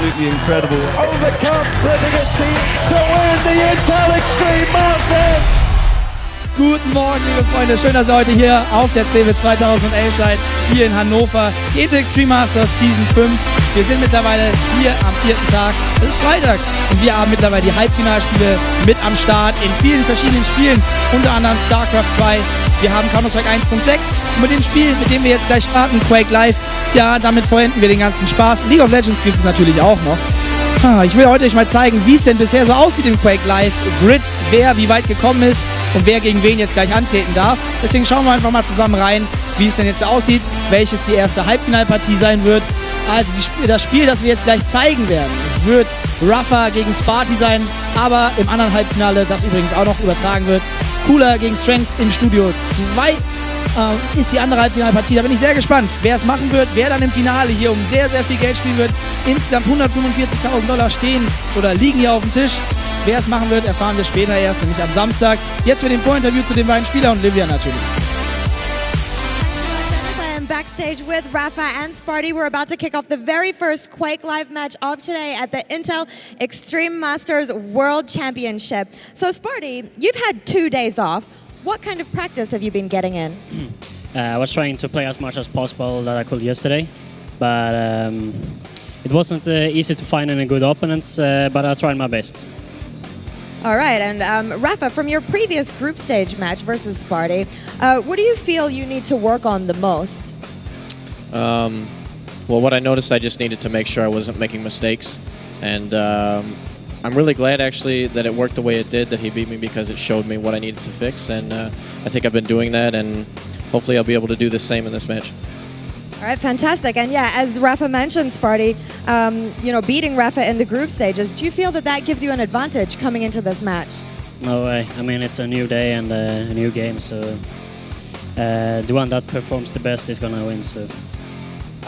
absolutely incredible. Overcome, flipping a team to win the Intel Extreme Masters! Guten Morgen, liebe Freunde. Schön, dass ihr heute hier auf der CeBIT 2011 seid, hier in Hannover. Die Intel Extreme Masters Season 5. Wir sind mittlerweile hier am 4. Tag. Es ist Freitag und wir haben mittlerweile die Halbfinalspiele mit am Start in vielen verschiedenen Spielen, unter anderem StarCraft 2. Wir haben Counter-Strike 1.6 und mit dem Spiel, mit dem wir jetzt gleich starten, Quake Live, ja, damit vollenden wir den ganzen Spaß. League of Legends gibt es natürlich auch noch. Ich will heute euch mal zeigen, wie es denn bisher so aussieht im Quake Live Grid, wer wie weit gekommen ist und wer gegen wen jetzt gleich antreten darf. Deswegen schauen wir einfach mal zusammen rein, wie es denn jetzt aussieht, welches die erste Halbfinalpartie sein wird. Also das Spiel, das wir jetzt gleich zeigen werden, wird Rapha gegen Spart1e sein, aber im anderen Halbfinale, das übrigens auch noch übertragen wird, Cooler gegen Strengths im Studio 2 ist die andere Halbfinalpartie. Da bin ich sehr gespannt, wer es machen wird, wer dann im Finale hier um sehr, sehr viel Geld spielen wird. Insgesamt $145.000 stehen oder liegen hier auf dem Tisch. Wer es machen wird, erfahren wir später erst, nämlich am Samstag. Jetzt mit dem Vorinterview zu den beiden Spielern und Livia natürlich. Backstage with Rapha and Spart1e. We're about to kick off the very first Quake Live match of today at the Intel Extreme Masters World Championship. So Spart1e, you've had 2 days off. What kind of practice have you been getting in? I was trying to play as much as possible that I could yesterday, but it wasn't easy to find any good opponents, but I tried my best. All right, and Rapha, from your previous group stage match versus Spart1e, what do you feel you need to work on the most? Well, what I noticed, I just needed to make sure I wasn't making mistakes, and I'm really glad actually that it worked the way it did, that he beat me, because it showed me what I needed to fix, and I think I've been doing that, and hopefully I'll be able to do the same in this match. All right, fantastic. And yeah, as Rapha mentioned, Spart1e, you know, beating Rapha in the group stages, do you feel that that gives you an advantage coming into this match? No way. I mean, it's a new day and a new game, so the one that performs the best is gonna win. So.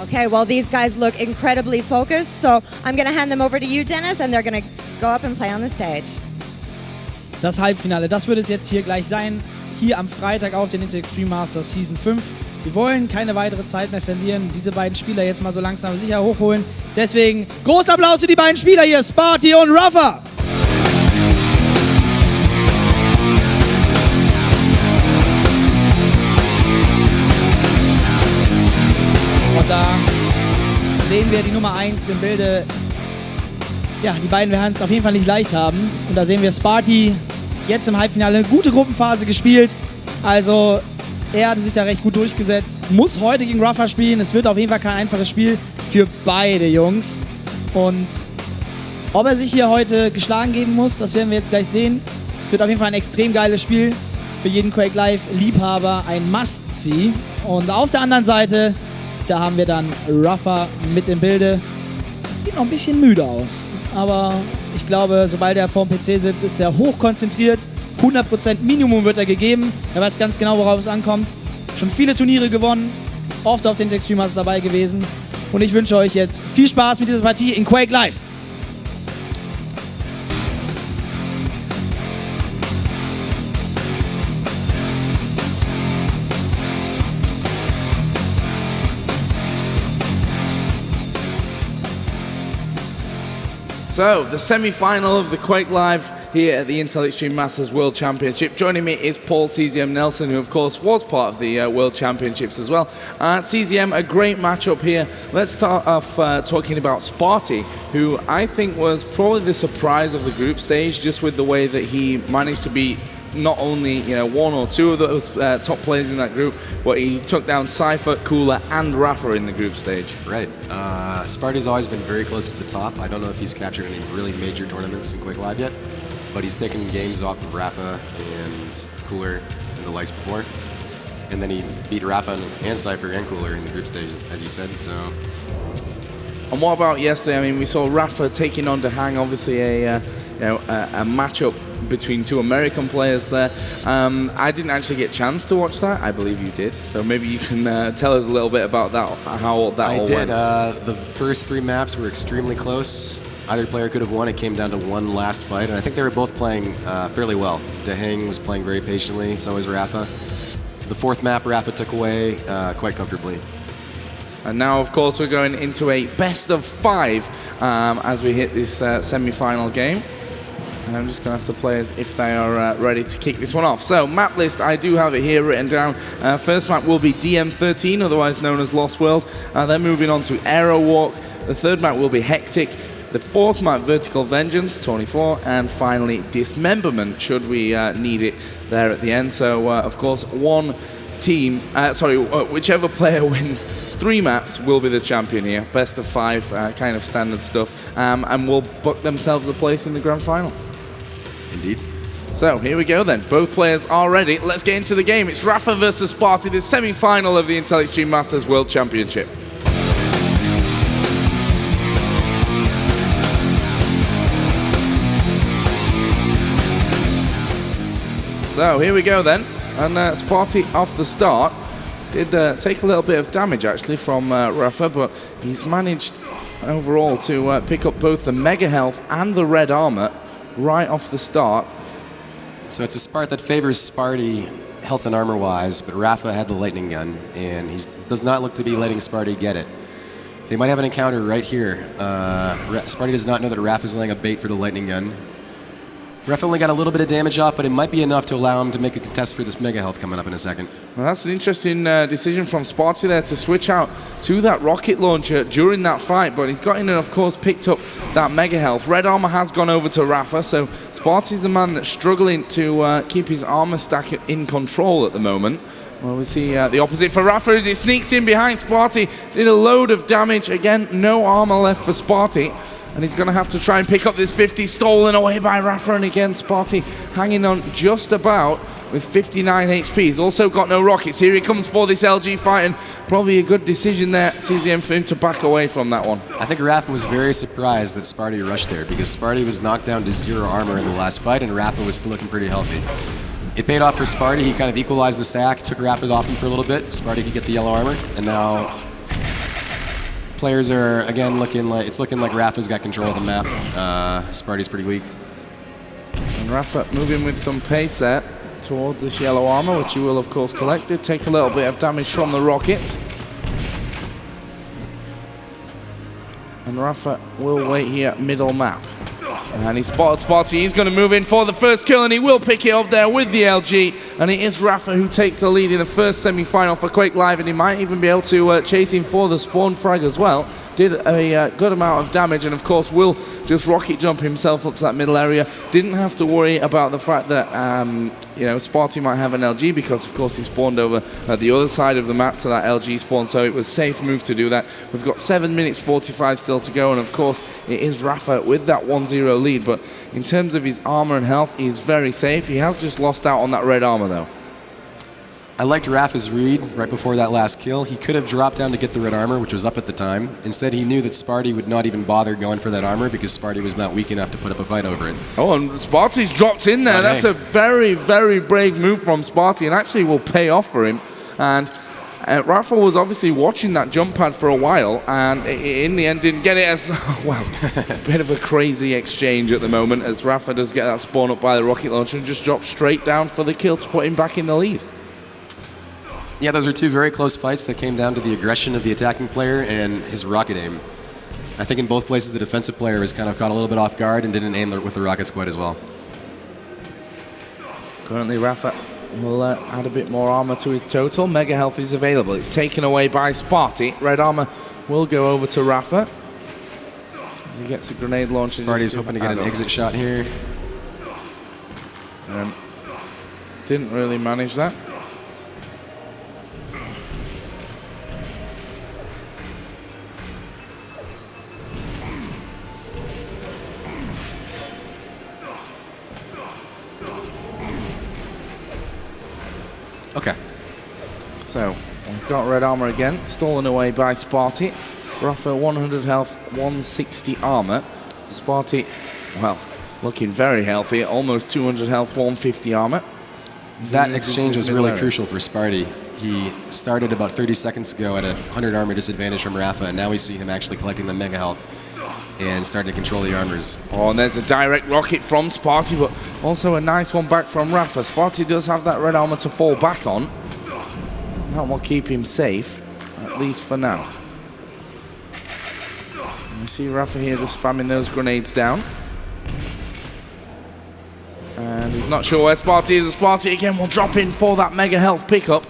Okay, well, these guys look incredibly focused, so I'm going to hand them over to you, Dennis, and they're going to go up and play on the stage. Das Halbfinale, das wird es jetzt hier gleich sein, hier am Freitag auf den Intel Extreme Masters Season 5. Wir wollen keine weitere Zeit mehr verlieren, diese beiden Spieler jetzt mal so langsam aber sicher hochholen. Deswegen großer Applaus für die beiden Spieler hier, Spart1e und Rapha! Und da sehen wir die Nummer 1 im Bilde. Ja, die beiden werden es auf jeden Fall nicht leicht haben. Und da sehen wir Spart1e jetzt im Halbfinale eine gute Gruppenphase gespielt. Also er hatte sich da recht gut durchgesetzt. Muss heute gegen Rapha spielen. Es wird auf jeden Fall kein einfaches Spiel für beide Jungs. Und ob er sich hier heute geschlagen geben muss, das werden wir jetzt gleich sehen. Es wird auf jeden Fall ein extrem geiles Spiel. Für jeden Quake Live Liebhaber ein Must-See. Und auf der anderen Seite, da haben wir dann Rapha mit im Bilde. Sieht noch ein bisschen müde aus, aber ich glaube, sobald er vor dem PC sitzt, ist er hochkonzentriert. 100% Minimum wird er gegeben. Er weiß ganz genau, worauf es ankommt. Schon viele Turniere gewonnen, oft auf den Extreme Masters dabei gewesen. Und ich wünsche euch jetzt viel Spaß mit dieser Partie in Quake Live. So, the semi-final of the Quake Live here at the Intel Extreme Masters World Championship. Joining me is Paul CeBIT Nelson, who of course was part of the World Championships as well. CeBIT, a great matchup here. Let's start off talking about Spart1e, who I think was probably the surprise of the group stage, just with the way that he managed to beat not only one or two of those top players in that group, but he took down Cypher, Cooler, and Rapha in the group stage. Right. Spart1e's always been very close to the top. I don't know if he's captured any really major tournaments in Quake Live yet, but he's taken games off of Rapha and Cooler and the likes before. And then he beat Rapha and Cypher and Cooler in the group stage, as you said, so. And what about yesterday? I mean, we saw Rapha taking on DeHang, obviously a matchup between two American players there. I didn't actually get a chance to watch that. I believe you did. So maybe you can tell us a little bit about that, how that all went. I did. The first 3 maps were extremely close. Either player could have won. It came down to one last fight, and I think they were both playing fairly well. DeHang was playing very patiently, so was Rapha. The 4th map, Rapha took away quite comfortably. And now, of course, we're going into a best of 5 as we hit this semi-final game. And I'm just going to ask the players if they are ready to kick this one off. So, map list, I do have it here written down. First map will be DM13, otherwise known as Lost World. Then moving on to Aero Walk. The third map will be Hectic. The fourth map, Vertical Vengeance, 24. And finally, Dismemberment, should we need it there at the end. So, of course, one team, whichever player wins 3 maps will be the champion here. Best of 5, kind of standard stuff. And will book themselves a place in the grand final. Indeed. So here we go then. Both players are ready. Let's get into the game. It's rapha versus Spart1e, the semi-final of the Intel Extreme Masters World Championship. So here we go then. And Spart1e off the start did take a little bit of damage actually from rapha, but he's managed overall to pick up both the mega health and the red armor right off the start. So it's a Spart that favors Spart1e health and armor wise, but rapha had the lightning gun, and he does not look to be letting Spart1e get it. They might have an encounter right here. Spart1e does not know that rapha is laying a bait for the lightning gun. Rapha only got a little bit of damage off, but it might be enough to allow him to make a contest for this mega health coming up in a second. Well, that's an interesting decision from Spart1e there to switch out to that rocket launcher during that fight, but he's got in and of course picked up that mega health. Red armor has gone over to rapha, so Spart1e's the man that's struggling to keep his armor stack in control at the moment. Well, we see the opposite for rapha as he sneaks in behind Spart1e, did a load of damage. Again, no armor left for Spart1e. And he's going to have to try and pick up this 50 stolen away by rapha. And again, Spart1e hanging on just about with 59 HP. He's also got no rockets. Here he comes for this LG fight, and probably a good decision there, CeBIT, for him to back away from that one. I think rapha was very surprised that Spart1e rushed there, because Spart1e was knocked down to 0 armor in the last fight, and rapha was still looking pretty healthy. It paid off for Spart1e. He kind of equalized the stack, took rapha's off him for a little bit. Spart1e could get the yellow armor, and now players are again looking like rapha's got control of the map. Spart1e's pretty weak. And rapha moving with some pace there towards this yellow armor, which you will of course collect. Did take a little bit of damage from the rockets. And rapha will wait here middle map. And he spotted Spart1e. He's going to move in for the first kill, and he will pick it up there with the LG. And it is rapha who takes the lead in the first semi-final for Quake Live, and he might even be able to chase him for the spawn frag as well. Did a good amount of damage, and of course will just rocket jump himself up to that middle area. Didn't have to worry about the fact that Spart1e might have an LG, because of course he spawned over at the other side of the map to that LG spawn, so it was a safe move to do that. We've got 7 minutes 45 still to go, and of course it is rapha with that 1-0 lead, but in terms of his armor and health, he's very safe. He has just lost out on that red armor though. I liked rapha's read right before that last kill. He could have dropped down to get the red armor, which was up at the time. Instead, he knew that Spart1e would not even bother going for that armor, because Spart1e was not weak enough to put up a fight over it. Oh, and Spart1e's dropped in there. That's a very, very brave move from Spart1e, and actually will pay off for him. And rapha was obviously watching that jump pad for a while, and in the end didn't get it as well. Bit of a crazy exchange at the moment, as rapha does get that spawn up by the rocket launcher and just drops straight down for the kill to put him back in the lead. Yeah, those are 2 very close fights that came down to the aggression of the attacking player and his rocket aim. I think in both places the defensive player was kind of caught a little bit off guard and didn't aim with the rockets quite as well. Currently rapha will add a bit more armor to his total. Mega health is available. It's taken away by Spart1e. Red armor will go over to rapha. He gets a grenade launch. Spart1e's hoping to get an exit shot here. Didn't really manage that. Okay. So, we've got red armor again, stolen away by Spart1e. rapha 100 health, 160 armor. Spart1e, well, looking very healthy, almost 200 health, 150 armor. That exchange was really crucial for Spart1e. He started about 30 seconds ago at a 100 armor disadvantage from rapha, and now we see him actually collecting the mega health and starting to control the armors. Oh, and there's a direct rocket from Spart1e, but also a nice one back from rapha. Spart1e does have that red armor to fall back on. That will keep him safe, at least for now. see Rapha here just spamming those grenades down. And he's not sure where Spart1e is. Spart1e again will drop in for that mega health pickup.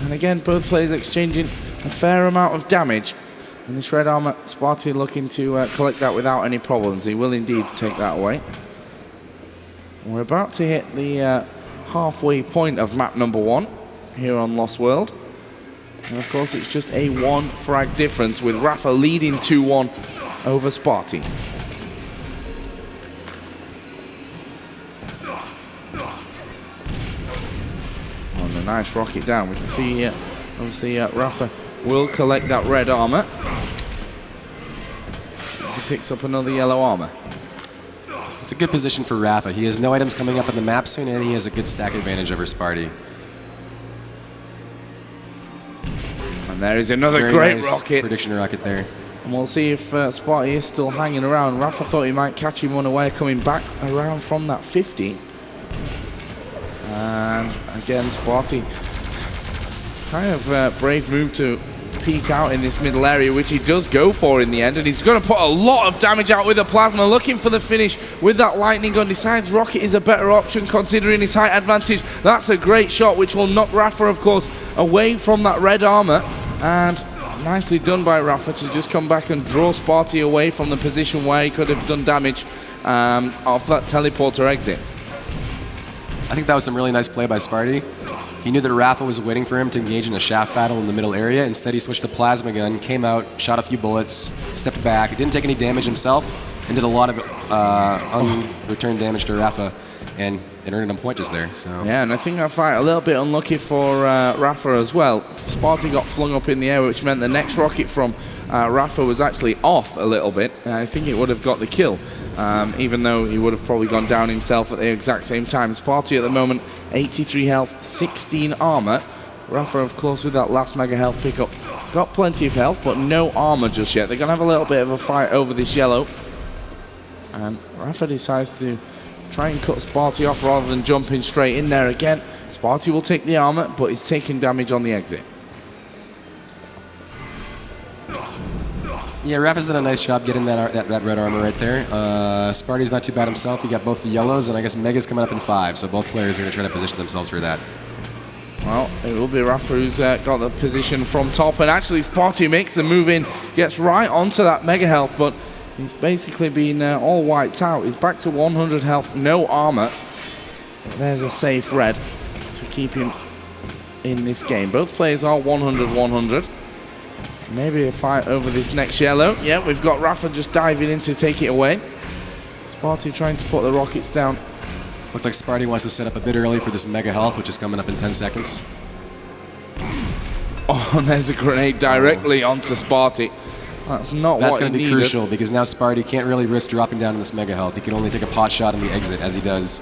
And again, both players exchanging a fair amount of damage. And this red armor, Spart1e looking to collect that without any problems. He will indeed take that away. We're about to hit the halfway point of map number 1 here on Lost World. And of course, it's just a 1 frag difference with Rapha leading 2-1 over Spart1e. On a nice rocket down, we can see here, obviously Rapha will collect that red armor. He picks up another yellow armor. It's a good position for Rapha. He has no items coming up on the map soon, and he has a good stack advantage over Spart1e. And there is another Very great nice rocket. prediction rocket there. And we'll see if Spart1e is still hanging around. Rapha thought he might catch him unaware coming back around from that 50. And again, Spart1e, kind of brave move to peek out in this middle area, which he does go for in the end. And he's going to put a lot of damage out with the plasma, looking for the finish with that lightning gun. Decides rocket is a better option considering his height advantage. That's a great shot, which will knock Rapha, of course, away from that red armor. And nicely done by Rapha to just come back and draw Spart1e away from the position where he could have done damage off that teleporter exit. I think that was some really nice play by Spart1e. He knew that Rapha was waiting for him to engage in a shaft battle in the middle area. Instead, he switched to plasma gun, came out, shot a few bullets, stepped back. He didn't take any damage himself, and did a lot of unreturned damage to Rapha, and it earned him a point just there. So yeah, and I think that fight a little bit unlucky for Rapha as well. Spart1e got flung up in the air, which meant the next rocket from Rapha was actually off a little bit. And I think it would have got the kill, even though he would have probably gone down himself at the exact same time. Spart1e at the moment, 83 health, 16 armor. Rapha, of course, with that last mega health pickup, got plenty of health, but no armor just yet. They're going to have a little bit of a fight over this yellow. And Rapha decides to try and cut Spart1e off rather than jumping straight in there again. Spart1e will take the armor, but he's taking damage on the exit. yeah, Rapha's done a nice job getting that red armor right there. Spart1e's not too bad himself. He got both the yellows, and I guess Mega's coming up in 5, so both players are going to try to position themselves for that. Well, it will be Rapha who's got the position from top, and actually Spart1e makes the move in, gets right onto that mega health, but he's basically been all wiped out. He's back to 100 health, no armor. There's a safe red to keep him in this game. Both players are 100-100. Maybe a fight over this next yellow. Yeah, we've got Rapha just diving in to take it away. Spart1e trying to put the rockets down. Looks like Spart1e wants to set up a bit early for this mega health, which is coming up in 10 seconds. Oh, and there's a grenade directly onto Spart1e. That's not That's what going to he be needed. crucial, because now Spart1e can't really risk dropping down in this mega health. He can only take a pot shot in the exit, as he does.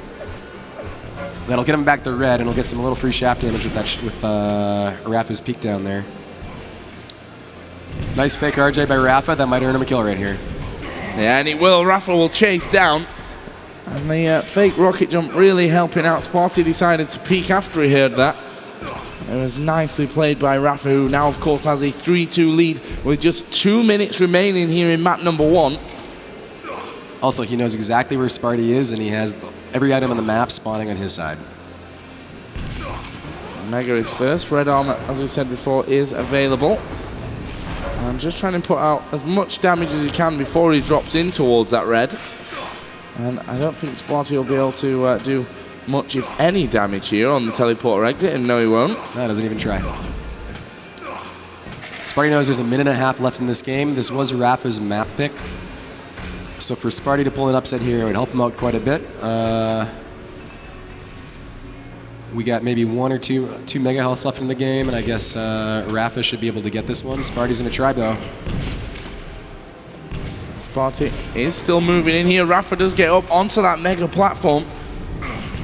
That'll get him back to red, and he'll get some little free shaft damage with that with Rapha's peak down there. Nice fake RJ by Rapha. That might earn him a kill right here. Yeah, and it will. Rapha will chase down. And the fake rocket jump really helping out. Spart1e decided to peek after he heard that. It was nicely played by Rapha, who now, of course, has a 3-2 lead with just 2 minutes remaining here in map number 1. Also, he knows exactly where Spart1e is, and he has every item on the map spawning on his side. Mega is first. Red armor, as we said before, is available. I'm just trying to put out as much damage as he can before he drops in towards that red. And I don't think Spart1e will be able to do much, if any, damage here on the teleporter exit, and no, he won't. No, doesn't even try. Spart1e knows there's a minute and a half left in this game. This was Rapha's map pick. So for Spart1e to pull an upset here, it would help him out quite a bit. We got maybe 1 or 2 mega healths left in the game, and I guess Rapha should be able to get this one. Spart1e's going to try, though. Spart1e is still moving in here. Rapha does get up onto that mega platform.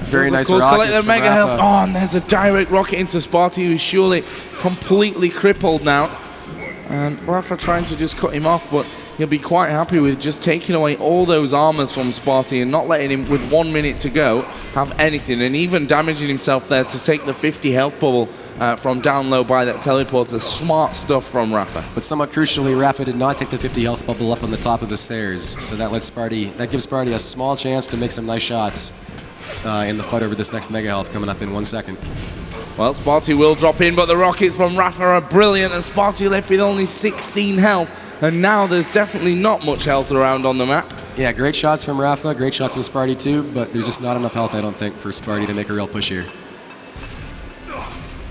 Very nice rockets collect the mega Rapha. health. Oh, and there's a direct rocket into Spart1e, who's surely completely crippled now. And Rapha trying to just cut him off, but he'll be quite happy with just taking away all those armors from Spart1e and not letting him, with 1 minute to go, have anything, and even damaging himself there to take the 50 health bubble from down low by that teleporter. Smart stuff from rapha. But somewhat crucially, rapha did not take the 50 health bubble up on the top of the stairs, so that gives Spart1e a small chance to make some nice shots in the fight over this next mega health coming up in 1 second. Well, Spart1e will drop in, but the rockets from rapha are brilliant, and Spart1e left with only 16 health, and now there's definitely not much health around on the map. Yeah, great shots from rapha, great shots from Spart1e too, but there's just not enough health, I don't think, for Spart1e to make a real push here.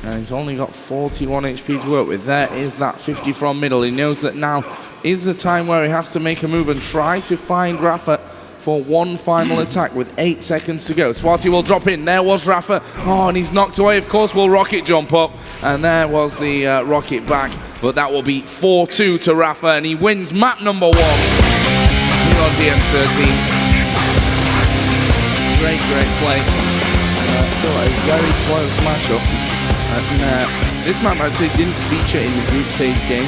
And he's only got 41 HP to work with. There is that 50 from middle. He knows that now is the time where he has to make a move and try to find rapha for one final attack with 8 seconds to go. Spart1e will drop in. There was rapha. Oh, and he's knocked away. Of course, will rocket jump up. And there was the rocket back. But that will be 4-2 to rapha, and he wins map number 1 here on DM13. Great play. Still a very close matchup. This map actually didn't feature in the group stage game.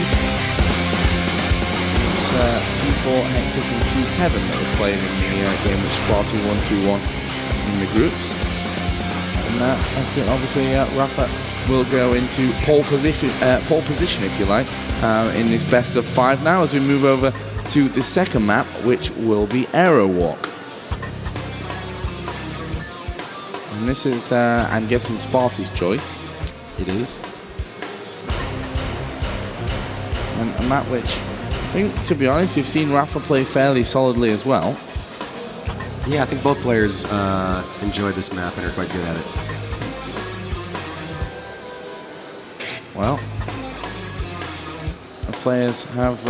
It was T4, Hectic, and T7 that was played in the game, which Spart1e won 2-1 in the groups. And I think obviously rapha will go into pole position, if you like, in this best of 5 now, as we move over to the second map, which will be Aero Walk. And this is, I'm guessing, Spart1e's choice. It is. And a map which, I think, to be honest, you've seen rapha play fairly solidly as well. Yeah, I think both players enjoy this map and are quite good at it. Well, the players have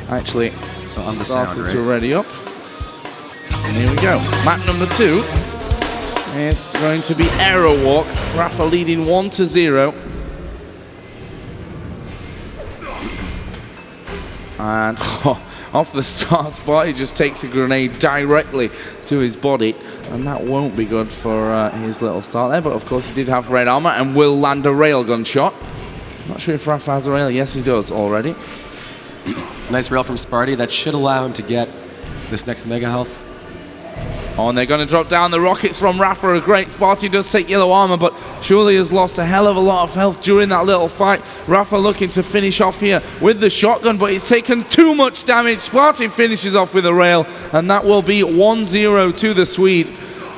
actually started to ready up. And here we go. Map number 2 is going to be Aero Walk. rapha leading 1-0. And off the start, Spart1e just takes a grenade directly to his body, and that won't be good for his little start there. But of course, he did have red armor and will land a railgun shot. Not sure if rapha has a rail. Yes, he does already. Nice rail from Spart1e. That should allow him to get this next mega health. Oh, and they're going to drop down. The rockets from rapha are great. Spart1e does take yellow armor, but surely has lost a hell of a lot of health during that little fight. rapha looking to finish off here with the shotgun, but he's taken too much damage. Spart1e finishes off with a rail, and that will be 1-0 to the Swede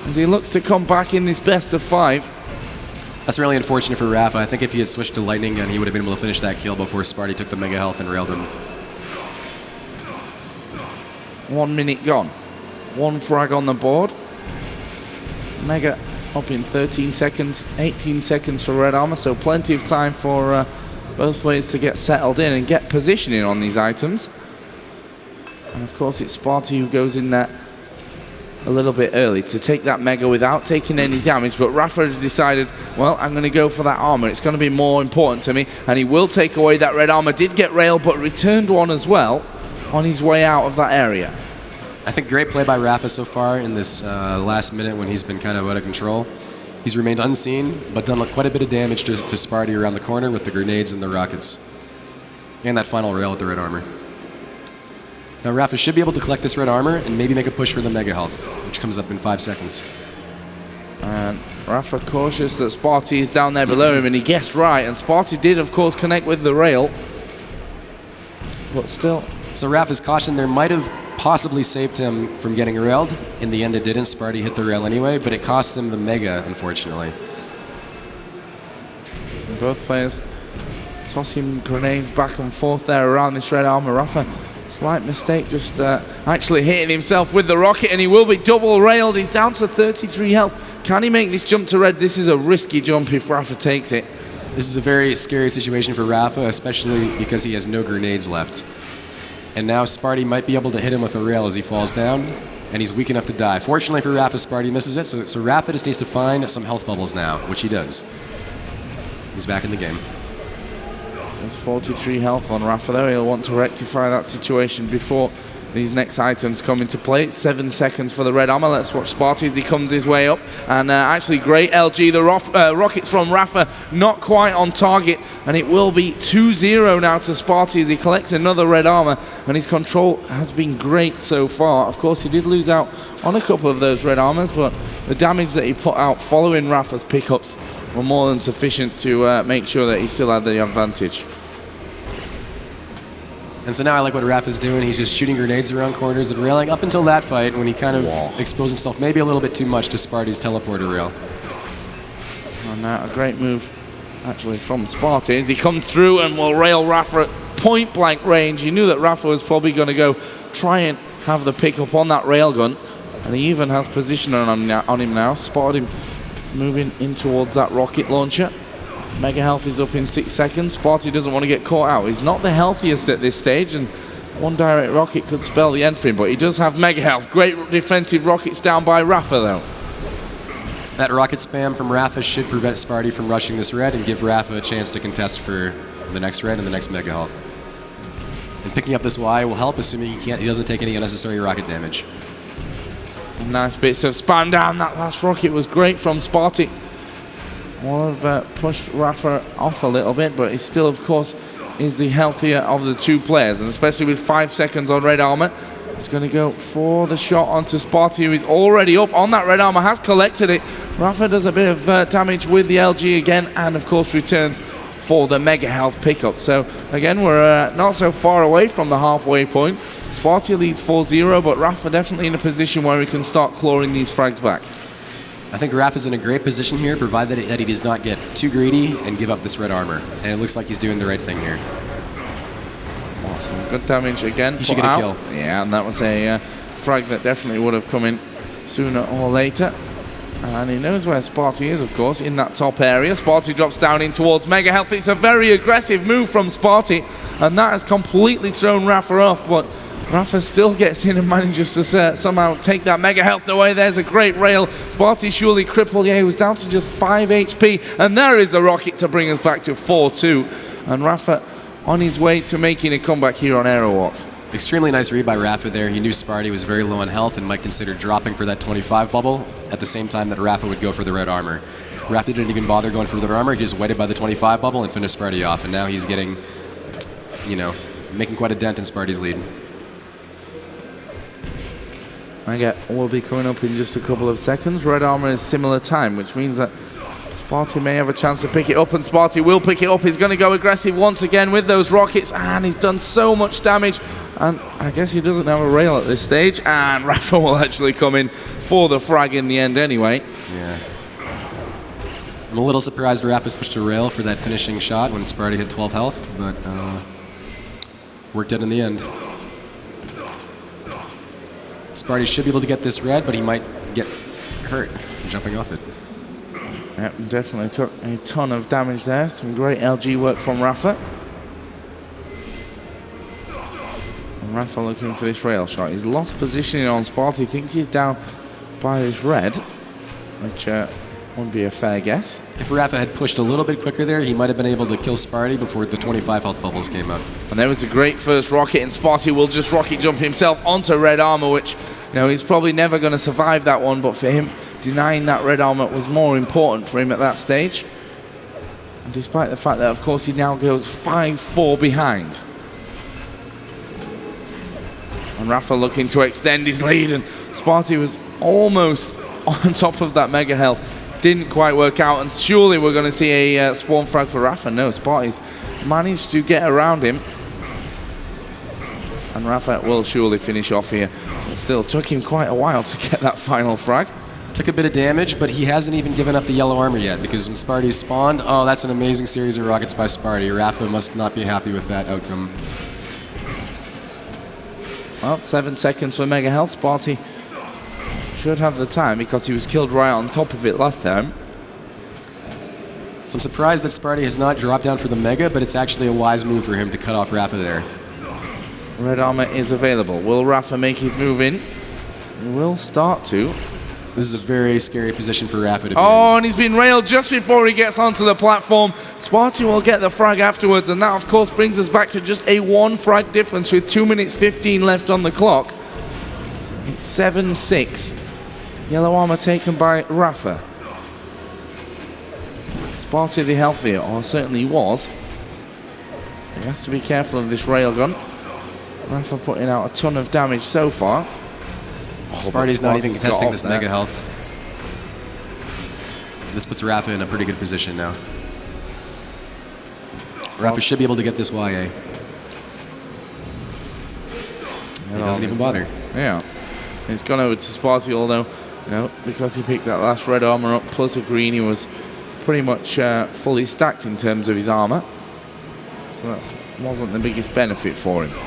as he looks to come back in this best of 5. That's really unfortunate for rapha. I think if he had switched to lightning gun, he would have been able to finish that kill before Spart1e took the mega health and railed him. 1 minute gone. 1 frag on the board. Mega up in 13 seconds, 18 seconds for red armor, so plenty of time for both players to get settled in and get positioning on these items. And of course, it's Spart1e who goes in there a little bit early to take that mega without taking any damage, but rapha has decided, well, I'm going to go for that armor. It's going to be more important to me, and he will take away that red armor. Did get railed, but returned one as well on his way out of that area. I think great play by rapha so far in this last minute when he's been kind of out of control. He's remained unseen, but done quite a bit of damage to Spart1e around the corner with the grenades and the rockets. And that final rail with the red armor. Now rapha should be able to collect this red armor and maybe make a push for the mega health, which comes up in 5 seconds. And rapha cautious that Spart1e is down there below him, and he guessed right, and Spart1e did, of course, connect with the rail. But still. So rapha's caution there might have possibly saved him from getting railed. In the end, it didn't. Spart1e hit the rail anyway, but it cost him the mega, unfortunately. And both players tossing grenades back and forth there around this red armor. rapha, slight mistake, just actually hitting himself with the rocket, and he will be double railed. He's down to 33 health. Can he make this jump to red? This is a risky jump if rapha takes it. This is a very scary situation for rapha, especially because he has no grenades left. And now Spart1e might be able to hit him with a rail as he falls down, and he's weak enough to die. Fortunately for rapha, Spart1e misses it, so rapha just needs to find some health bubbles now, which he does. He's back in the game. There's 43 health on rapha though. He'll want to rectify that situation before these next items come into play. 7 seconds for the red armor. Let's watch Spart1e as he comes his way up. And actually, great LG. The rockets from Rapha not quite on target. And it will be 2-0 now to Spart1e as he collects another red armor. And his control has been great so far. Of course, he did lose out on a couple of those red armors, but the damage that he put out following Rapha's pickups were more than sufficient to make sure that he still had the advantage. And so now I like what Rapha's doing. He's just shooting grenades around corners and railing up until that fight when he kind of exposed himself maybe a little bit too much to Spart1e's teleporter rail. And now a great move actually from Spart1e as he comes through and will rail Rapha at point blank range. He knew that Rapha was probably going to go try and have the pickup on that railgun. And he even has position on him now. Spart1e moving in towards that rocket launcher. Mega health is up in 6 seconds. Spart1e doesn't want to get caught out. He's not the healthiest at this stage, and one direct rocket could spell the end for him, but he does have mega health. Great defensive rockets down by Rapha, though. That rocket spam from Rapha should prevent Spart1e from rushing this red and give Rapha a chance to contest for the next red and the next mega health. And picking up this Y will help, assuming he doesn't take any unnecessary rocket damage. Nice bits of spam down. That last rocket was great from Spart1e. More have pushed Rapha off a little bit, but he still, of course, is the healthier of the two players, and especially with 5 seconds on red armor, he's going to go for the shot onto Spart1e, who is already up on that red armor, has collected it. Rapha does a bit of damage with the LG again, and of course returns for the mega health pickup. So again, we're not so far away from the halfway point. Spart1e leads 4-0, but Rapha definitely in a position where he can start clawing these frags back. I think Rapha's in a great position here, provided that he does not get too greedy and give up this red armor. And it looks like he's doing the right thing here. Awesome. Good damage again. He should get a kill. Yeah, and that was a frag that definitely would have come in sooner or later. And he knows where Spart1e is, of course, in that top area. Spart1e drops down in towards mega health. It's a very aggressive move from Spart1e, and that has completely thrown Rapha off. But Rapha still gets in and manages to somehow take that mega health away. There's a great rail. Spart1e surely crippled. Yeah, he was down to just 5 HP. And there is the rocket to bring us back to 4-2. And Rapha on his way to making a comeback here on Aerowalk. Extremely nice read by Rapha there. He knew Spart1e was very low on health and might consider dropping for that 25 bubble at the same time that Rapha would go for the red armor. Rapha didn't even bother going for the red armor. He just waited by the 25 bubble and finished Spart1e off. And now he's getting, you know, making quite a dent in Spart1e's lead. Mega will be coming up in just a couple of seconds. Red armor is similar time, which means that Spart1e may have a chance to pick it up, and Spart1e will pick it up. He's going to go aggressive once again with those rockets, and he's done so much damage. And I guess he doesn't have a rail at this stage, and Rapha will actually come in for the frag in the end anyway. Yeah. I'm a little surprised Rapha switched to rail for that finishing shot when Spart1e hit 12 health, but worked out in the end. Spart1e should be able to get this red, but he might get hurt jumping off it. Yep, definitely took a ton of damage there. Some great LG work from Rapha. And Rapha looking for this rail shot. He's lost positioning on Spart1e. He thinks he's down by this red, which would be a fair guess. If Rapha had pushed a little bit quicker there, he might have been able to kill Spart1e before the 25 health bubbles came up. And there was a great first rocket, and Spart1e will just rocket jump himself onto red armor, which, you know, he's probably never going to survive that one, but for him, denying that red armor was more important for him at that stage. And despite the fact that, of course, he now goes 5-4 behind. And Rapha looking to extend his lead, and Spart1e was almost on top of that mega health. Didn't quite work out, and surely we're going to see a spawn frag for Rapha. No, Spart1e's managed to get around him. And Rapha will surely finish off here. It still took him quite a while to get that final frag. Took a bit of damage, but he hasn't even given up the yellow armor yet, because when Spart1e spawned, oh, that's an amazing series of rockets by Spart1e. Rapha must not be happy with that outcome. Well, 7 seconds for mega health. Spart1e should have the time because he was killed right on top of it last time. So I'm surprised that Spart1e has not dropped down for the mega, but it's actually a wise move for him to cut off Rapha there. Red armor is available. Will Rapha make his move in? He will start to. This is a very scary position for rapha to be in. Oh, and he's been railed just before he gets onto the platform. Spart1e will get the frag afterwards, and that, of course, brings us back to just a 1 frag difference with 2 minutes 15 left on the clock. It's 7-6. Yellow armor taken by rapha. Spart1e the healthier, or certainly was. He has to be careful of this railgun. rapha putting out a ton of damage so far. Spart1e's not even contesting this mega health. This puts rapha in a pretty good position now. rapha should be able to get this YA. He doesn't even bother. Yeah. He's gone over to Spart1e, although, you know, because he picked that last red armor up plus a green, he was pretty much fully stacked in terms of his armor. So that wasn't the biggest benefit for him.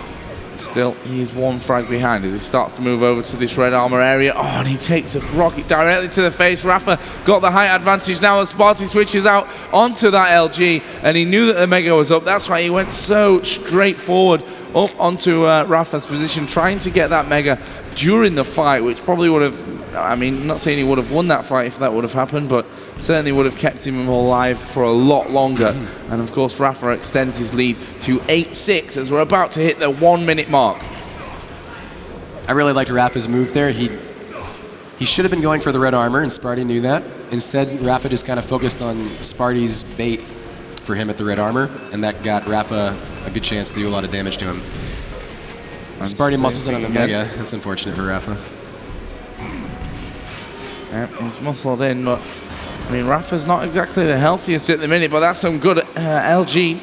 Still, he is 1 frag behind as he starts to move over to this red armor area. Oh, and he takes a rocket directly to the face. rapha got the height advantage now as Spart1e switches out onto that LG, and he knew that the mega was up. That's why he went so straight forward up onto rapha's position, trying to get that mega during the fight, which probably would have, I mean, not saying he would have won that fight if that would have happened, but certainly would have kept him alive for a lot longer. And of course, rapha extends his lead to 8-6 as we're about to hit the 1 minute mark. I really liked rapha's move there. He should have been going for the red armor, and Spart1e knew that. Instead, rapha just kind of focused on Spart1e's bait for him at the red armor, and that got rapha a good chance to do a lot of damage to him. Spart1e muscles in on the mega. That's unfortunate for rapha. Yep, he's muscled in, but I mean, rapha's not exactly the healthiest at the minute, but that's some good LG.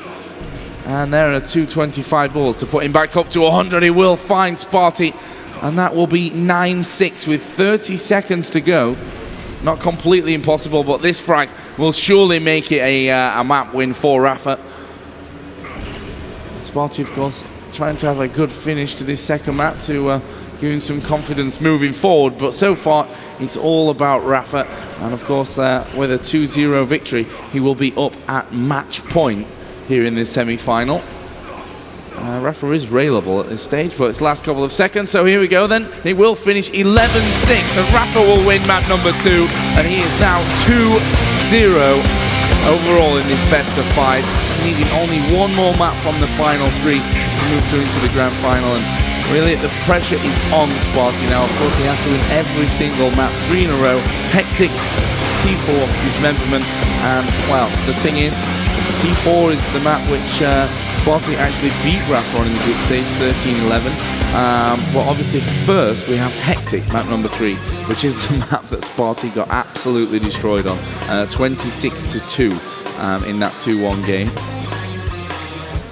And there are 225 balls to put him back up to 100. He will find Spart1e, and that will be 9-6 with 30 seconds to go. Not completely impossible, but this frag will surely make it a map win for rapha. Spart1e, of course, trying to have a good finish to this second map to give him some confidence moving forward, but so far it's all about rapha, and of course with a 2-0 victory he will be up at match point here in this semi-final. rapha is railable at this stage, but it's last couple of seconds, so here we go then. It will finish 11-6, and rapha will win map number 2, and he is now 2-0 overall in this best of 5, needing only 1 more map from the final 3 to move through into the grand final. And really, the pressure is on Spart1e now. Of course, he has to win every single map, 3 in a row. Hectic, T4 dismemberment, and well, the thing is, T4 is the map which Spart1e actually beat rapha on in the group stage, 13-11. But obviously, first we have Hectic, map number 3, which is the map that Spart1e got absolutely destroyed on, 26-2 in that 2-1 game.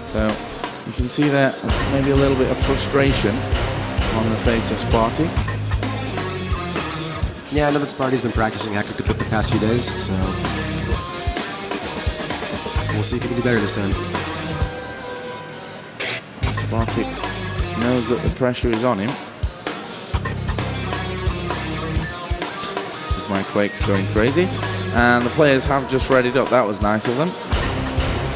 So you can see there maybe a little bit of frustration on the face of Spart1e. Yeah, I know that Spart1e's been practicing Hectic a bit the past few days, so we'll see if he can do better this time. Spart1e knows that the pressure is on him. As my Quake's going crazy. And the players have just readied up. That was nice of them.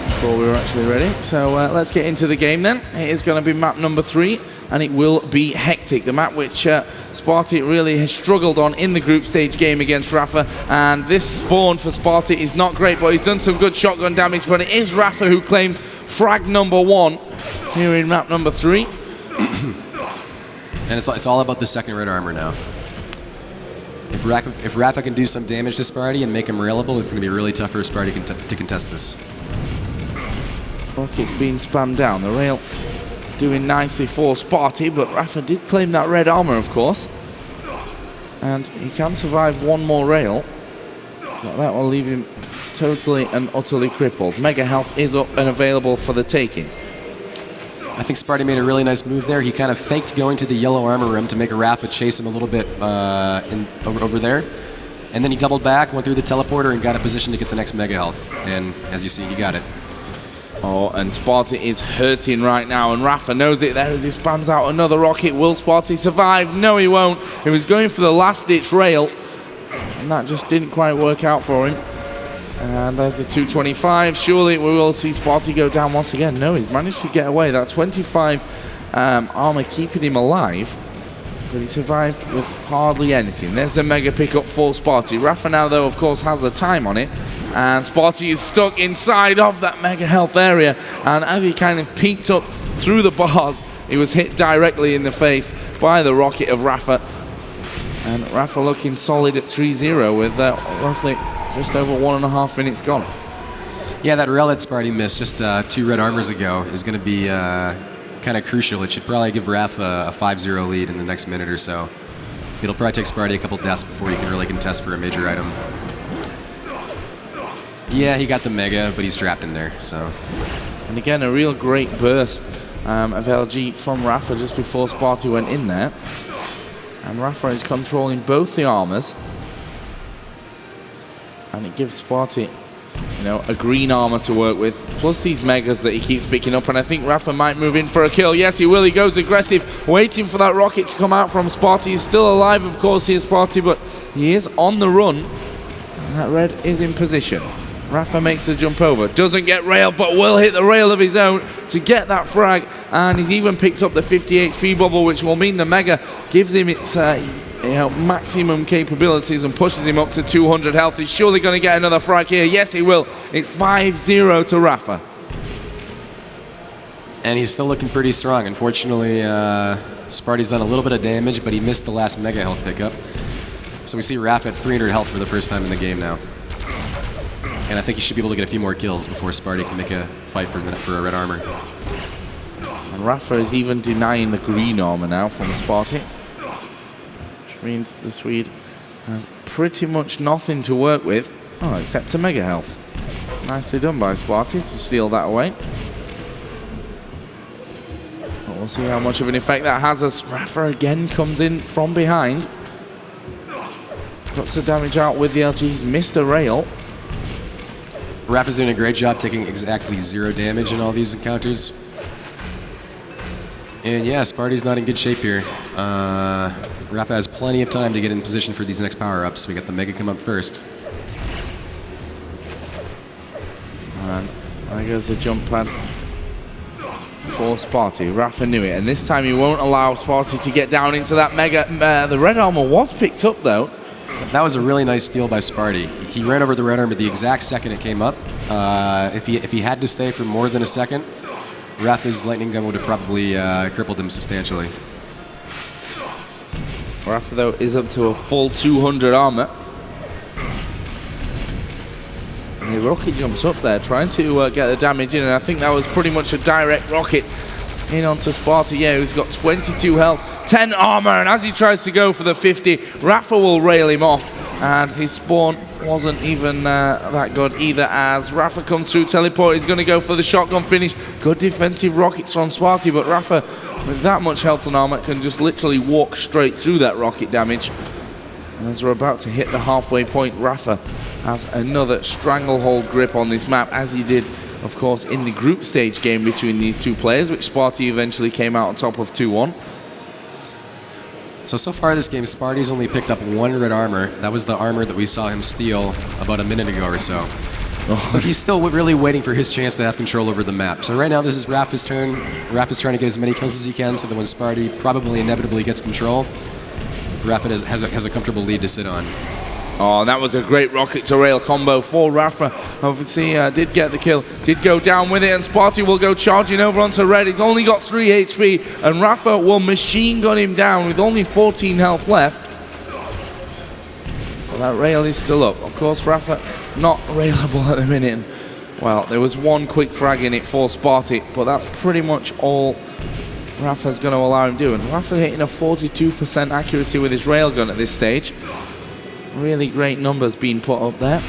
Before we were actually ready. So let's get into the game then. It is going to be map number 3, and it will be Hectic, the map which Spart1e really has struggled on in the group stage game against rapha. And this spawn for Spart1e is not great, but he's done some good shotgun damage. But it is rapha who claims frag number 1 here in map number 3. And it's all about the second red armor now. If rapha can do some damage to Spart1e and make him railable, it's going to be really tough for Spart1e to contest this. Rocket's being spammed down. The rail doing nicely for Spart1e, but rapha did claim that red armor, of course. And he can survive 1 more rail, but that will leave him totally and utterly crippled. Mega health is up and available for the taking. I think Spart1e made a really nice move there. He kind of faked going to the yellow armor room to make a rapha chase him a little bit over there. And then he doubled back, went through the teleporter, and got a position to get the next mega health. And as you see, he got it. Oh, and Spart1e is hurting right now, and rapha knows it there as he spams out another rocket. Will Spart1e survive? No, he won't. He was going for the last-ditch rail, and that just didn't quite work out for him. And there's a 225. Surely we will see Spart1e go down once again. No, he's managed to get away. That 25 armor keeping him alive. but he survived with hardly anything. There's a mega pickup for Spart1e. Rapha now, though, of course, has the time on it, and Spart1e is stuck inside of that mega health area, and as he kind of peeked up through the bars, he was hit directly in the face by the rocket of Rapha. And Rapha looking solid at 3-0 with roughly just over 1.5 minutes gone. Yeah, that rail that Spart1e missed just 2 red armors ago is going to be kind of crucial. It should probably give Rapha a 5-0 lead in the next minute or so. It'll probably take Spart1e a couple deaths before he can really contest for a major item. Yeah, he got the mega, but he's trapped in there, so. And again, a real great burst of LG from Rapha just before Spart1e went in there. And Rapha is controlling both the armors. And it gives Spart1e, you know, a green armor to work with, plus these megas that he keeps picking up, and I think Rapha might move in for a kill. Yes, he will. He goes aggressive, waiting for that rocket to come out from Spart1e. He's still alive, of course, here's Spart1e, but he is on the run. And that red is in position. Rapha makes a jump over, doesn't get rail, but will hit the rail of his own to get that frag, and he's even picked up the 50 HP bubble, which will mean the mega gives him its you know, maximum capabilities and pushes him up to 200 health. He's surely going to get another frag here. Yes, he will. It's 5-0 to Rapha. And he's still looking pretty strong. Unfortunately, Spart1e's done a little bit of damage, but he missed the last mega health pickup. So we see Rapha at 300 health for the first time in the game now. And I think he should be able to get a few more kills before Spart1e can make a fight for a red armor. And Rapha is even denying the green armor now from Spart1e, which means the Swede has pretty much nothing to work with, except a mega health. Nicely done by Spart1e to steal that away. But we'll see how much of an effect that has as Rapha again comes in from behind. Got some damage out with the LG. He's missed a rail. Rapha's doing a great job taking exactly 0 damage in all these encounters. And yeah, Spart1e's not in good shape here. Rapha has plenty of time to get in position for these next power-ups. We got the mega come up first. And there goes the jump pad for Spart1e. Rapha knew it, and this time he won't allow Spart1e to get down into that mega. The red armor was picked up though. That was a really nice steal by Spart1e. He ran over the red armor the exact second it came up. If he had to stay for more than a second, Rapha's lightning gun would have probably crippled him substantially. Rapha, though, is up to a full 200 armor. And the rocket jumps up there, trying to get the damage in, and I think that was pretty much a direct rocket in onto Spart1e, yeah, who's got 22 health, 10 armor, and as he tries to go for the 50, Rapha will rail him off, and his spawn wasn't even that good either, as Rapha comes through, teleport, he's going to go for the shotgun finish. Good defensive rockets from Spart1e, but Rapha, with that much health and armor, can just literally walk straight through that rocket damage. And as we're about to hit the halfway point, Rapha has another stranglehold grip on this map, as he did, of course, in the group stage game between these two players, which Spart1e eventually came out on top of 2-1. So far this game, Spart1e's only picked up 1 red armor. That was the armor that we saw him steal about a minute ago or so. So he's still really waiting for his chance to have control over the map. So right now this is Rapha's turn. Rapha's trying to get as many kills as he can so that when Spart1e probably inevitably gets control, Rapha has a comfortable lead to sit on. Oh, and that was a great rocket to rail combo for Rapha. Obviously, did get the kill, did go down with it, and Spart1e will go charging over onto red. He's only got 3 HP, and Rapha will machine gun him down with only 14 health left. But that rail is still up. Of course, Rapha not railable at the minute. Well, there was 1 quick frag in it for Spart1e, but that's pretty much all Rapha's going to allow him to do. And Rapha hitting a 42% accuracy with his railgun at this stage. Really great numbers being put up there.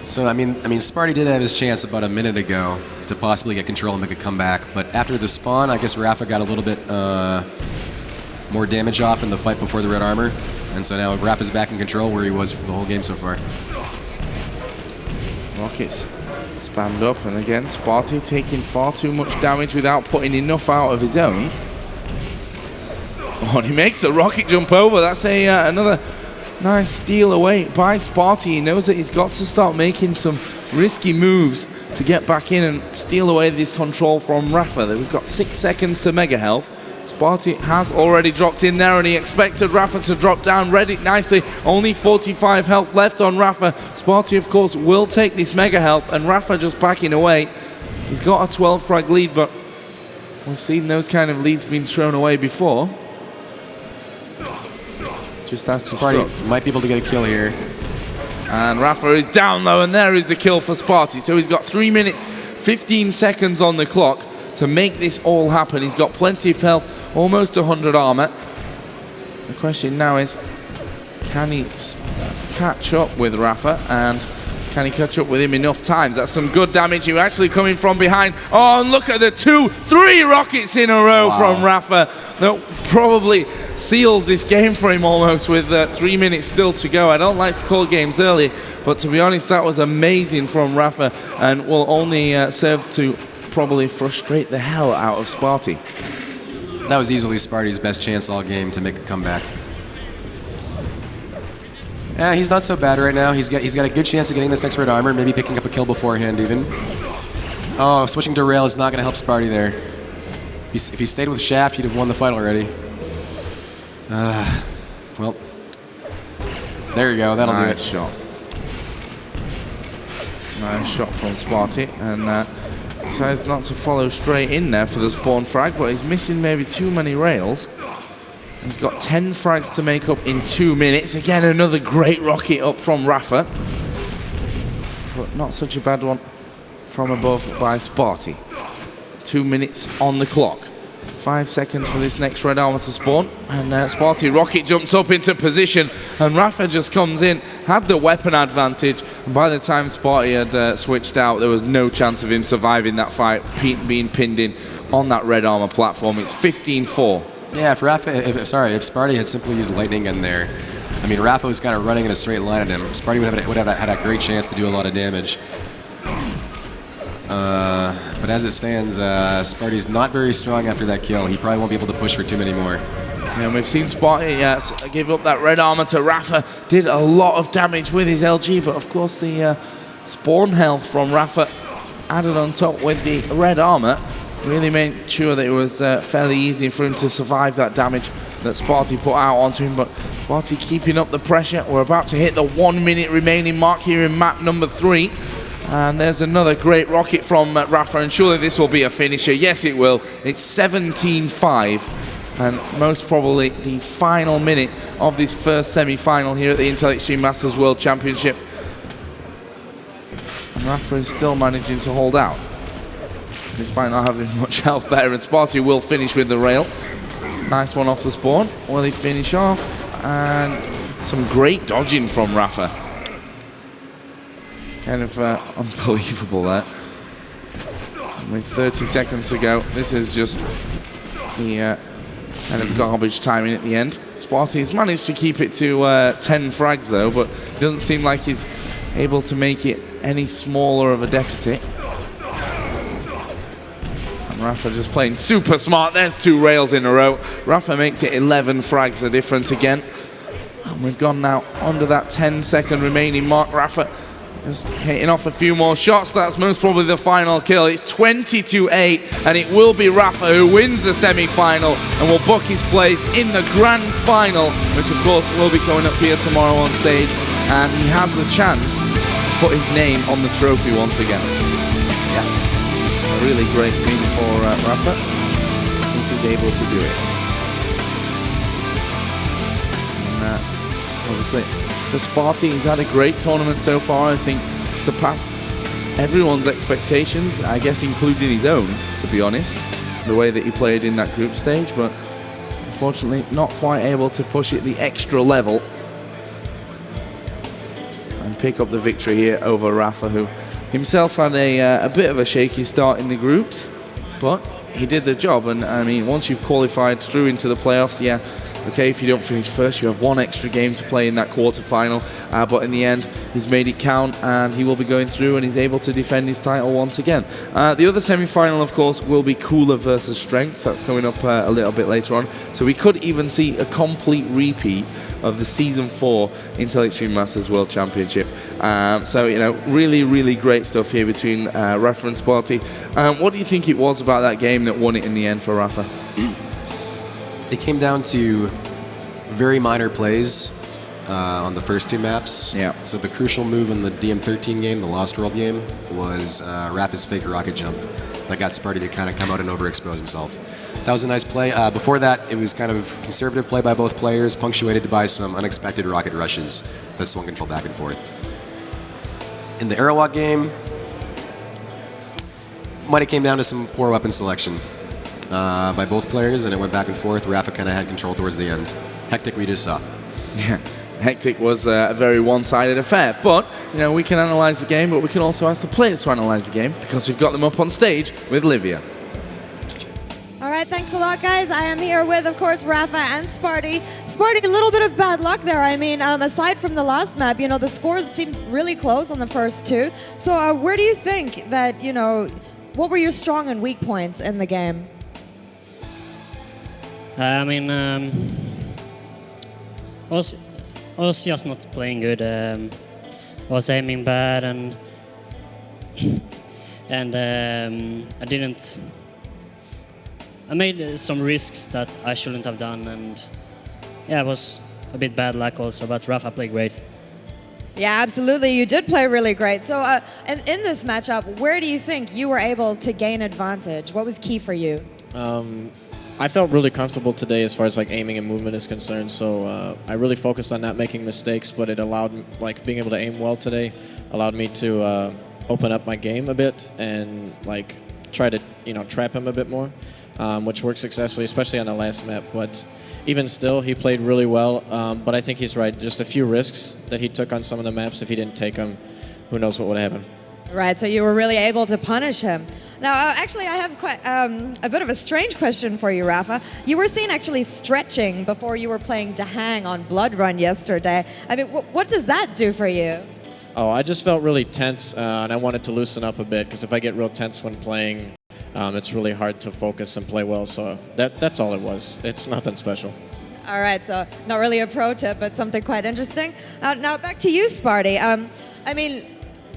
So I mean, Spart1e did have his chance about a minute ago to possibly get control and make a comeback, but after the spawn, I guess Rapha got a little bit more damage off in the fight before the red armor, and so now Rapha's back in control where he was for the whole game so far. Rockets spammed up, and again, Spart1e taking far too much damage without putting enough out of his own. Oh, and he makes the rocket jump over. That's another nice steal away by Spart1e. He knows that he's got to start making some risky moves to get back in and steal away this control from Rapha. We've got 6 seconds to mega health. Spart1e has already dropped in there, and he expected Rapha to drop down. Read it nicely. Only 45 health left on Rapha. Spart1e, of course, will take this mega health, and Rapha just backing away. He's got a 12 frag lead, but we've seen those kind of leads being thrown away before. Just has to Spart1e might be able to get a kill here. And Rapha is down low, and there is the kill for Spart1e. So he's got 3 minutes, 15 seconds on the clock to make this all happen. He's got plenty of health, almost 100 armor. The question now is, can he catch up with Rapha, and can he catch up with him enough times? That's some good damage. You're actually coming from behind. Oh, and look at the 3 rockets in a row from Rapha. That probably seals this game for him almost, with 3 minutes still to go. I don't like to call games early, but to be honest, that was amazing from Rapha, and will only serve to probably frustrate the hell out of Spart1e. That was easily Spart1e's best chance all game to make a comeback. Yeah, he's not so bad right now. He's got a good chance of getting this next red armor, maybe picking up a kill beforehand even. Oh, switching to rail is not going to help Spart1e there. If he stayed with Shaft, he'd have won the fight already. Well, there you go. That'll do it. Shot. Nice shot from Spart1e, and decides not to follow straight in there for the spawn frag, but he's missing maybe too many rails. He's got 10 frags to make up in 2 minutes. Again, another great rocket up from Rapha, but not such a bad one from above by Spart1e. 2 minutes on the clock. 5 seconds for this next red armor to spawn, and Spart1e rocket jumps up into position, and Rapha just comes in, had the weapon advantage, and by the time Spart1e had switched out, there was no chance of him surviving that fight, being pinned in on that red armor platform. It's 15-4. Yeah, if Spart1e had simply used lightning gun there, I mean, Rapha was kind of running in a straight line at him. Spart1e would have had a great chance to do a lot of damage. But as it stands, Spart1e's not very strong after that kill. He probably won't be able to push for too many more. And we've seen Spart1e give up that red armor to Rapha. Did a lot of damage with his LG, but of course the spawn health from Rapha added on top with the red armor really made sure that it was fairly easy for him to survive that damage that Spart1e put out onto him. But Spart1e keeping up the pressure. We're about to hit the 1 minute remaining mark here in map number 3. And there's another great rocket from Rapha, and surely this will be a finisher. Yes, it will. It's 17-5, and most probably the final minute of this first semi-final here at the Intel Extreme Masters World Championship. And Rapha is still managing to hold out, despite not having much health there, and Spart1e will finish with the rail. Nice one off the spawn. Will he finish off? And some great dodging from Rapha. Kind of unbelievable there. With 30 seconds to go, this is just the kind of garbage timing at the end. Spart1e's managed to keep it to 10 frags though, but it doesn't seem like he's able to make it any smaller of a deficit. And Rapha just playing super smart. There's 2 rails in a row. Rapha makes it 11 frags the difference again. And we've gone now under that 10-second remaining mark. Rapha just hitting off a few more shots. That's most probably the final kill. It's 20-8, and it will be Rapha who wins the semi-final and will book his place in the grand final, which of course will be coming up here tomorrow on stage. And he has the chance to put his name on the trophy once again. Yeah, a really great thing for Rapha if he's able to do it. And, obviously, for Spart1e, he's had a great tournament so far. I think surpassed everyone's expectations, I guess including his own, to be honest, the way that he played in that group stage, but unfortunately not quite able to push it the extra level and pick up the victory here over Rapha, who himself had a bit of a shaky start in the groups, but he did the job. And I mean, once you've qualified through into the playoffs, yeah, okay, if you don't finish first, you have 1 extra game to play in that quarterfinal. But in the end, he's made it count, and he will be going through, and he's able to defend his title once again. The other semi-final, of course, will be Cooler versus Strengths. That's coming up a little bit later on. So we could even see a complete repeat of the Season 4 Intel Extreme Masters World Championship. So, you know, really, really great stuff here between Rapha and Spart1e. What do you think it was about that game that won it in the end for Rapha? It came down to very minor plays on the first two maps. Yeah. So the crucial move in the DM13 game, the Lost World game, was Rapha's fake rocket jump that got Spart1e to kind of come out and overexpose himself. That was a nice play. Before that, it was kind of conservative play by both players, punctuated by some unexpected rocket rushes that swung control back and forth. In the Aerowalk game, might have came down to some poor weapon selection by both players, and it went back and forth. Rapha kind of had control towards the end. Hectic, we just saw. Yeah. Hectic was a very one-sided affair, but we can analyze the game, but we can also ask the players to analyze the game because we've got them up on stage with Livia. All right, thanks a lot, guys. I am here with, of course, Rapha and Spart1e. Spart1e, a little bit of bad luck there. I mean, aside from the last map, the scores seemed really close on the first two. So where do you think that, what were your strong and weak points in the game? I mean, I was just not playing good. I was aiming bad, and I made some risks that I shouldn't have done, and yeah, it was a bit bad luck also. But Rapha played great. Yeah, absolutely. You did play really great. So, in this matchup, where do you think you were able to gain advantage? What was key for you? I felt really comfortable today as far as aiming and movement is concerned, so I really focused on not making mistakes, but it allowed, being able to aim well today allowed me to open up my game a bit and try to trap him a bit more, which worked successfully, especially on the last map. But even still, he played really well, but I think he's right. Just a few risks that he took on some of the maps. If he didn't take them, who knows what would happen. Right, so you were really able to punish him. Now, actually, I have quite a bit of a strange question for you, Rapha. You were seen actually stretching before you were playing Dahang on Blood Run yesterday. I mean, what does that do for you? Oh, I just felt really tense, and I wanted to loosen up a bit, because if I get real tense when playing, it's really hard to focus and play well. So that's all it was. It's nothing special. All right, so not really a pro tip, but something quite interesting. Now, back to you, Spart1e. I mean,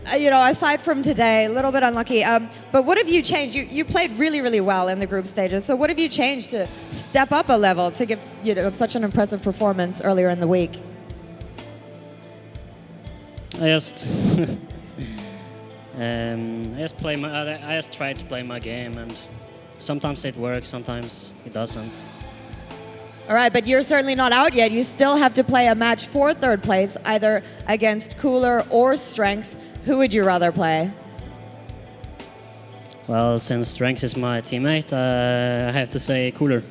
aside from today, a little bit unlucky, but what have you changed? You played really, really well in the group stages, so what have you changed to step up a level to give such an impressive performance earlier in the week? I just I just try to play my game, and sometimes it works, sometimes it doesn't. All right, but you're certainly not out yet. You still have to play a match for third place, either against Cooler or Strengths. Who would you rather play? Well, since Strengths is my teammate, I have to say Cooler.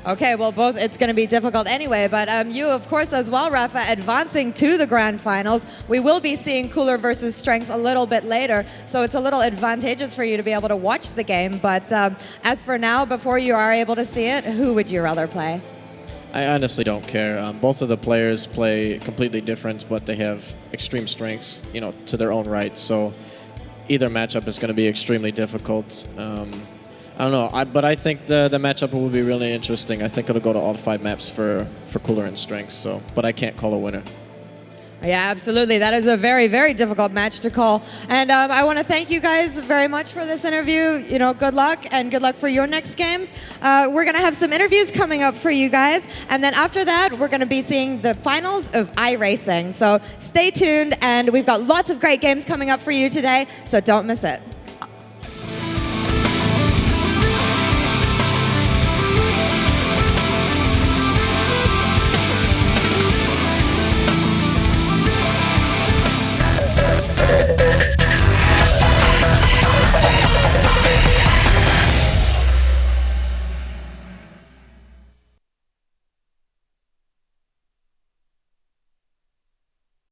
Okay, well, it's going to be difficult anyway, but you, of course, as well, Rapha, advancing to the grand finals. We will be seeing Cooler versus Strengths a little bit later, so it's a little advantageous for you to be able to watch the game. But as for now, before you are able to see it, who would you rather play? I honestly don't care. Both of the players play completely different, but they have extreme strengths, to their own right. So either matchup is going to be extremely difficult. I don't know, but I think the matchup will be really interesting. I think it'll go to all 5 maps for Cooler and Strengths. So, but I can't call a winner. Yeah, absolutely. That is a very, very difficult match to call. And I want to thank you guys very much for this interview. Good luck, and good luck for your next games. We're going to have some interviews coming up for you guys. And then after that, we're going to be seeing the finals of iRacing. So stay tuned, and we've got lots of great games coming up for you today, so don't miss it.